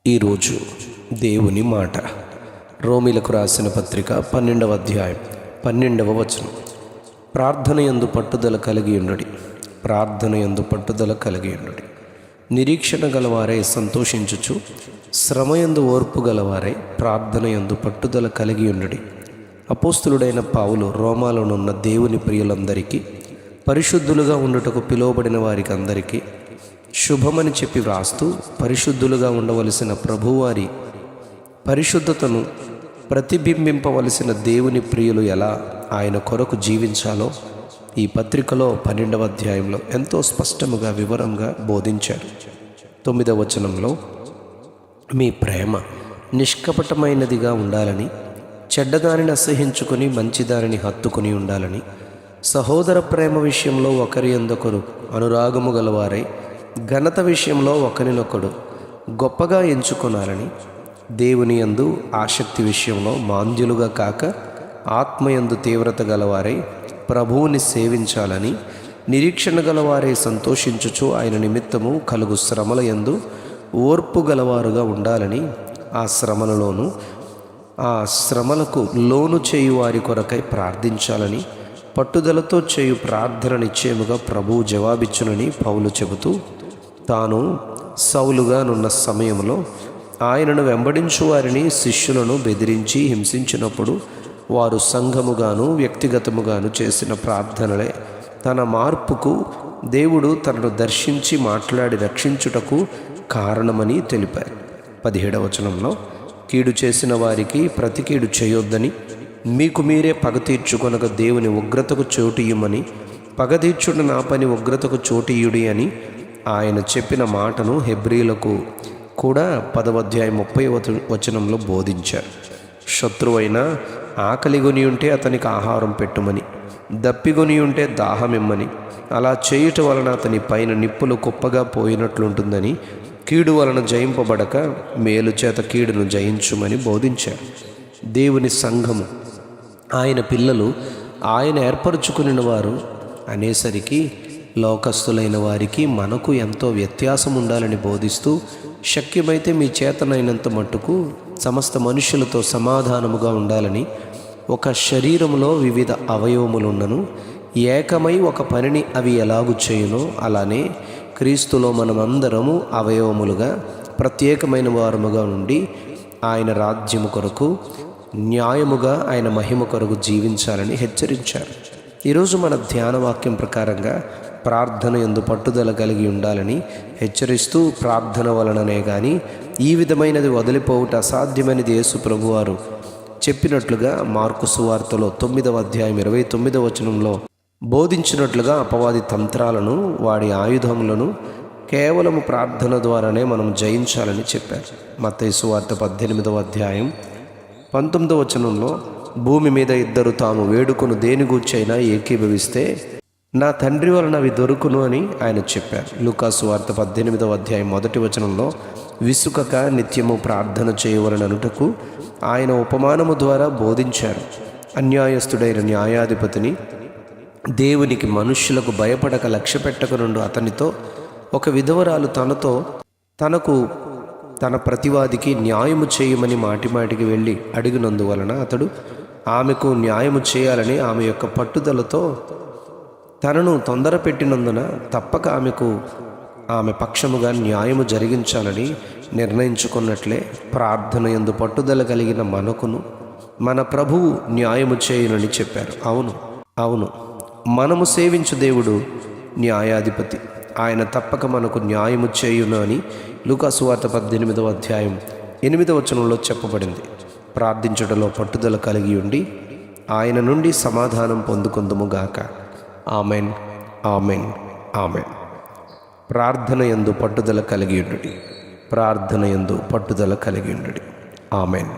ఈరోజు దేవుని మాట రోమీలకు రాసిన పత్రిక 12వ అధ్యాయం 12వ వచనం. ప్రార్థనయందు పట్టుదల కలిగి ఉండుడి, ప్రార్థనయందు పట్టుదల కలిగి ఉండుడి. నిరీక్షణ గలవారై సంతోషించుచు, శ్రమయందు ఓర్పు గలవారై ప్రార్థనయందు పట్టుదల కలిగి ఉండుడి. అపోస్తులుడైన పౌలు రోమాలోనున్న దేవుని ప్రియులందరికీ, పరిశుద్ధులుగా ఉండుటకు పిలువబడిన వారికి అందరికీ శుభమని చెప్పి వ్రాస్తూ, పరిశుద్ధులుగా ఉండవలసిన ప్రభువారి పరిశుద్ధతను ప్రతిబింబింపవలసిన దేవుని ప్రియులు ఎలా ఆయన కొరకు జీవించాలో ఈ పత్రికలో 12వ అధ్యాయంలో ఎంతో స్పష్టముగా వివరంగా బోధించారు. 9వ వచనంలో, మీ ప్రేమ నిష్కపటమైనదిగా ఉండాలని, చెడ్డదానిని అసహించుకొని మంచిదానిని హత్తుకొని ఉండాలని, సహోదర ప్రేమ విషయంలో ఒకరి యందొకరు అనురాగము గలవారై, ఘనత విషయంలో ఒకరినొకడు గొప్పగా ఎంచుకొనాలని, దేవుని యందు ఆసక్తి విషయంలో మాంద్యులుగా కాక ఆత్మయందు తీవ్రత గలవారై ప్రభువుని సేవించాలని, నిరీక్షణ గలవారై సంతోషించుచు ఆయన నిమిత్తము కలుగు శ్రమల యందు ఓర్పు గలవారుగా ఉండాలని, ఆ శ్రమలలోనూ ఆ శ్రమలకు లోను చేయు వారి కొరకై ప్రార్థించాలని, పట్టుదలతో చేయు ప్రార్థన నిశ్చయముగా ప్రభువు జవాబిచ్చునని పౌలు చెబుతూ, తాను సౌలుగా నున్న సమయంలో ఆయనను వెంబడించు వారిని, శిష్యులను బెదిరించి హింసించినప్పుడు వారు సంఘముగాను వ్యక్తిగతముగాను చేసిన ప్రార్థనలే తన మార్పుకు, దేవుడు తనను దర్శించి మాట్లాడి రక్షించుటకు కారణమని తెలిపారు. 17వ వచనంలో, కీడు చేసిన వారికి ప్రతి కీడు చేయొద్దని, మీకు మీరే పగ తీర్చుకొనక దేవుని ఉగ్రతకు చోటియ్యమని, పగ తీర్చుట నా పని, ఉగ్రతకు చోటియ్యుడి అని ఆయన చెప్పిన మాటను హెబ్రీలకు కూడా 10వ అధ్యాయం 30వ వచనంలో బోధించారు. శత్రువైనా ఆకలిగొని ఉంటే అతనికి ఆహారం పెట్టుమని, దప్పిగొని ఉంటే దాహమిమ్మని, అలా చేయుట వలన అతని పైన నిప్పులు కుప్పగా పోయినట్లుంటుందని, కీడు వలన జయింపబడక మేలు చేత కీడును జయించుమని బోధించారు. దేవుని సంఘము, ఆయన పిల్లలు, ఆయన ఏర్పరచుకుని వారు అనేసరికి లోకస్తులైన వారికి మనకు ఎంతో వ్యత్యాసం ఉండాలని బోధిస్తూ, శక్యమైతే మీ చేతనైనంత మట్టుకు సమస్త మనుషులతో సమాధానముగా ఉండాలని, ఒక శరీరములో వివిధ అవయవములున్నను ఏకమై ఒక పనిని అవి ఎలాగు చేయునో అలానే క్రీస్తులో మనమందరము అవయవములుగా ప్రత్యేకమైన వారముగా ఉండి ఆయన రాజ్యము కొరకు, న్యాయముగా ఆయన మహిమ కొరకు జీవించాలని హెచ్చరించారు. ఈరోజు మన ధ్యానవాక్యం ప్రకారంగా ప్రార్థన యందు పట్టుదల కలిగి ఉండాలని హెచ్చరిస్తూ, ప్రార్థన వలననే కానీ ఈ విధమైనది వదిలిపోవుట అసాధ్యమైనది యేసు ప్రభువారు చెప్పినట్లుగా మార్కు సువార్తలో 9వ అధ్యాయం 29వ వచనంలో బోధించినట్లుగా అపవాది తంత్రాలను, వాడి ఆయుధములను కేవలము ప్రార్థన ద్వారానే మనం జయించాలని చెప్పారు. మత్తయి సువార్త 18వ అధ్యాయం 19వ వచనంలో, భూమి మీద ఇద్దరు తాము వేడుకొను దేని గూర్చైనా ఏకీభవిస్తే నా తండ్రి వలన అవి దొరుకును అని ఆయన చెప్పారు. లూకా సువార్త 18వ అధ్యాయం 1వ వచనంలో, విసుకక నిత్యము ప్రార్థన చేయవలన అనుటకు ఆయన ఉపమానము ద్వారా బోధించారు. అన్యాయస్తుడైన న్యాయాధిపతిని, దేవునికి మనుష్యులకు భయపడక లక్ష్య పెట్టకనుండు అతనితో ఒక విధవరాలు తనకు తన ప్రతివాదికి న్యాయము చేయమని మాటిమాటికి వెళ్ళి అడిగినందువలన అతడు ఆమెకు న్యాయము చేయాలని ఆమె యొక్క పట్టుదలతో తనను తొందర పెట్టినందున తప్పక ఆమె పక్షముగా న్యాయము జరిగించాలని నిర్ణయించుకున్నట్లే ప్రార్థన యందు పట్టుదల కలిగిన మనకును మన ప్రభువు న్యాయము చేయునని చెప్పారు. అవును, మనము సేవించు దేవుడు న్యాయాధిపతి, ఆయన తప్పక మనకు న్యాయము చేయును అని లూకా సువార్త 18వ అధ్యాయం 8వ వచనంలో చెప్పబడింది. ప్రార్థించుటలో పట్టుదల కలిగి ఉండి ఆయన నుండి సమాధానం పొందుకొందుముగాక. Amen, amen, amen. ప్రార్థన యందు పట్టుదల కలిగి ఉండుడి, ప్రార్థన యందు పట్టుదల కలిగి ఉండుడి. ఆమెన్.